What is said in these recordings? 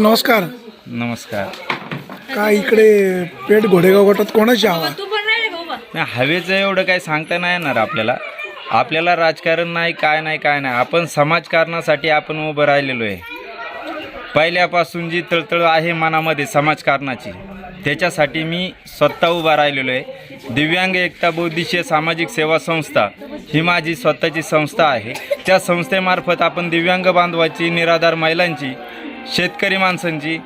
नमस्कार. नमस्कार. काय इकडे पेठ घोडेगाव गटात कोणाची हवा? नाही, हवेचं एवढं काही सांगता नाही येणार आपल्याला राजकारण नाही काय नाही आपण समाजकारणासाठी आपण उभं राहिलेलो आहे. पहिल्यापासून जी तळतळ आहे मनामध्ये समाजकारणाची त्याच्यासाठी मी स्वतः उभा राहिलेलो आहे. दिव्यांग एकता बौद्धिशीय सामाजिक सेवा संस्था ही माझी स्वतःची संस्था आहे. त्या संस्थेमार्फत आपण दिव्यांग बांधवाची, निराधार महिलांची, शेतकरी माणसांची,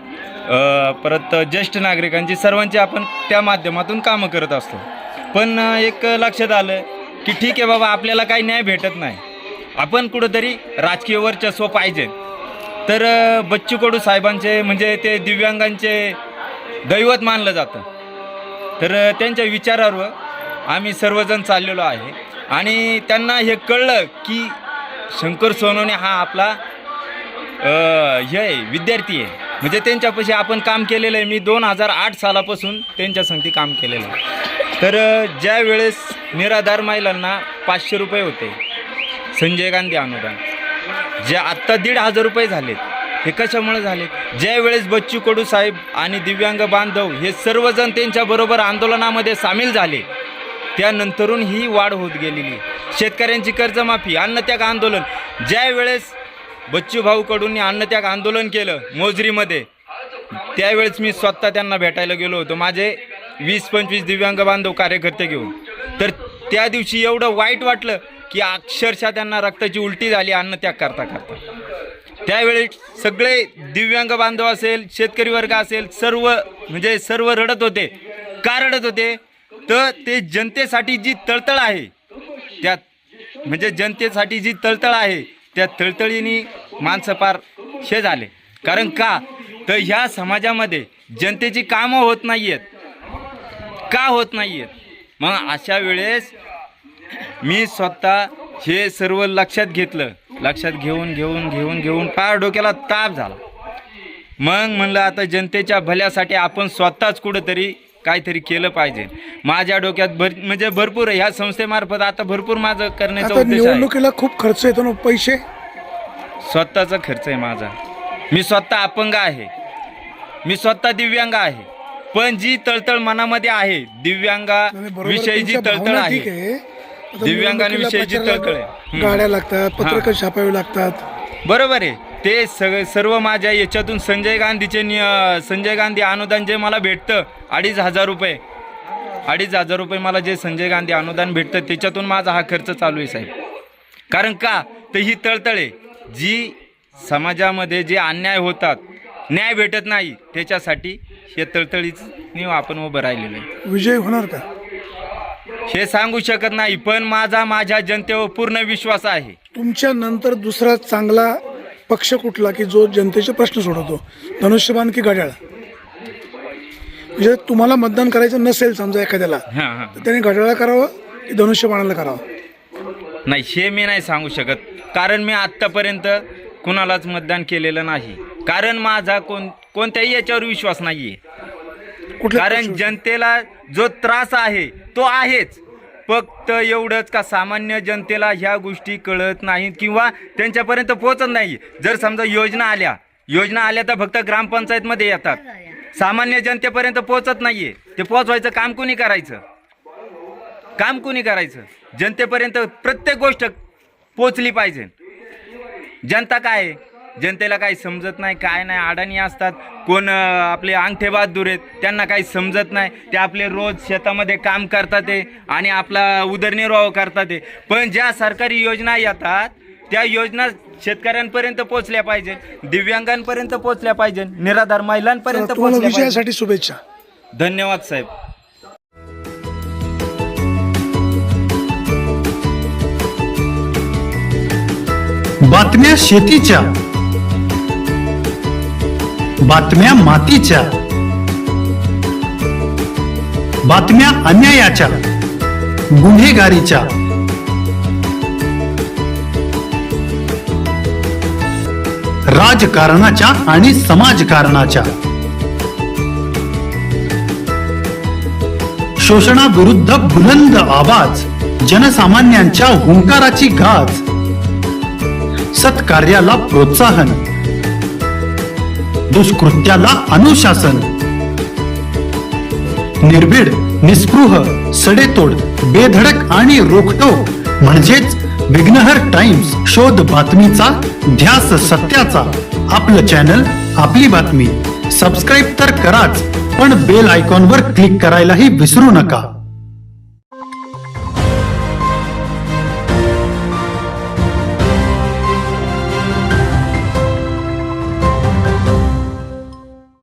परत ज्येष्ठ नागरिकांची, सर्वांची आपण त्या माध्यमातून कामं करत असतो. पण एक लक्षात आलं की ठीक आहे बाबा, आपल्याला काही न्याय भेटत नाही, आपण कुठंतरी राजकीय वर्चस्व पाहिजे. तर बच्चू कडू साहेबांचे म्हणजे ते दिव्यांगांचे दैवत मानलं जातं. तर त्यांच्या विचारावर आम्ही सर्वजण चाललेलो आहे. आणि त्यांना हे कळलं की शंकर सोनवणे हा आपला हे विद्यार्थी आहे, म्हणजे त्यांच्यापाशी आपण काम केलेलं आहे. मी 2008 सालापासून त्यांच्या संगती काम केलेलं आहे. तर ज्या वेळेस निराधार महिलांना 500 रुपये होते संजय गांधी अनुदान, जे आत्ता 1,500 रुपये झालेत, हे कशामुळे झाले? ज्या वेळेस बच्चू कडू साहेब आणि दिव्यांग बांधव हे सर्वजण त्यांच्याबरोबर आंदोलनामध्ये सामील झाले, त्यानंतरून ही वाढ होत गेलेली. शेतकऱ्यांची कर्जमाफी, अन्नत्याग आंदोलन, ज्या वेळेस बच्चू भाऊ कडूंनी अन्नत्याग आंदोलन केलं मोजरीमध्ये, त्यावेळेस मी स्वतः त्यांना भेटायला गेलो होतो, माझे 20-25 दिव्यांग बांधव कार्यकर्ते घेऊन. तर त्या दिवशी एवढं वाईट वाटलं की अक्षरशः त्यांना रक्ताची उलटी झाली अन्नत्याग करता करता. त्यावेळी सगळे दिव्यांग बांधव असेल, शेतकरी वर्ग असेल, सर्व रडत होते. का रडत होते? तर ते जनतेसाठी जी तळतळ आहे, जनतेसाठी जी तळतळ आहे त्या तळतळीने माणसं पार हे झाले. कारण का तर ह्या समाजामध्ये जनतेची कामं होत नाही आहेत. का होत नाही आहेत? मग अशा वेळेस मी स्वतः हे सर्व लक्षात घेतलं. लक्षात घेऊन पार डोक्याला ताप झाला. मग म्हणलं आता जनतेच्या भल्यासाठी आपण स्वतःच कुठंतरी काहीतरी केलं पाहिजे. माझ्या डोक्यात भरपूर ह्या संस्थेमार्फत आता भरपूर माझं करण्याचा उद्देश आहे. निवडणुकीला खूप खर्च येतो ना, पैसे स्वतःचा खर्च आहे माझा. मी स्वतः अपंग आहे, मी स्वतः दिव्यांग आहे, पण जी तळतळ मनामध्ये आहे दिव्यांगाविषयी जी तळतळ आहे, दिव्यांगांविषयीची तळतळ आहे. गाड्या लागतात, पत्रक छापावे लागतात, बरोबर आहे. ते सर्व माझ्या याच्यातून संजय गांधी अनुदान जे मला भेटतं 2,500 रुपये, 2,500 रुपये मला जे संजय गांधी अनुदान भेटतं त्याच्यातून माझा हा खर्च चालू आहे साहेब. कारण का तर ही तळतळे जी समाजामध्ये जे अन्याय होतात, न्याय भेटत नाही, त्याच्यासाठी हे तळतळीच आपण उभं राहिलेलं आहे. विजय होणार का हे सांगू शकत नाही, पण माझ्या जनतेवर पूर्ण विश्वास आहे. तुमच्या नंतर दुसरा चांगला पक्ष कुठला की जो जनतेचे प्रश्न सोडवतो? धनुष्यबाण की घड्याळ? म्हणजे तुम्हाला मतदान करायचं नसेल समजा एखाद्याला, तर त्याने घड्याळा करावं की धनुष्यबाणाला करावं? नाही, हे मी नाही सांगू शकत, कारण मी आत्तापर्यंत कुणालाच मतदान केलेलं नाही. कारण माझा कोणत्याही याच्यावर विश्वास नाही आहे. कारण जनतेला जो त्रास आहे तो आहेच. फक्त एवढंच का सामान्य जनतेला ह्या गोष्टी कळत नाहीत किंवा त्यांच्यापर्यंत पोहोचत नाही. जर समजा योजना आल्या तर फक्त ग्रामपंचायतमध्ये येतात, सामान्य जनतेपर्यंत पोहोचत नाहीये. ते पोहोचवायचं काम कोणी करायचं? जनतेपर्यंत प्रत्येक गोष्ट पोचली पाहिजे. जनता काय आहे? जनतेला काही समजत नाही, काय नाही. अडाणी असतात, कोण आपले अंगठे बहादूर आहेत, त्यांना काही समजत नाही. ते आपले रोज शेतामध्ये काम करतात आणि आपला उदरनिर्वाह करतात. पण ज्या सरकारी योजना येतात त्या योजना शेतकऱ्यांपर्यंत पोहोचल्या पाहिजे, दिव्यांगांपर्यंत पोहोचल्या पाहिजे, निराधार महिलांपर्यंत पोहोचल्या पाहिजे. विजयासाठी शुभेच्छा. धन्यवाद साहेब. बातम्या शेतीच्या, बातम्या मातीच्या, बातम्या अन्यायाच्या, गुन्हेगारीच्या, राजकारणाच्या आणि समाजकारणाच्या, शोषणाविरुद्ध बुलंद आवाज, जनसामान्यांच्या हुंकाराची गाज, सत्कार्याला प्रोत्साहन, दुष्कृत्याला अनुशासन. निर्भीड, निस्पृह, सडेतोड, बेधडक आणि रोखटोक म्हणजेच विघ्नहर टाइम्स. शोध बातमीचा, ध्यास सत्याचा. आपलं चॅनल, आपली बातमी. सबस्क्राईब तर कराच, पण बेल आयकॉनवर क्लिक करायलाही विसरू नका.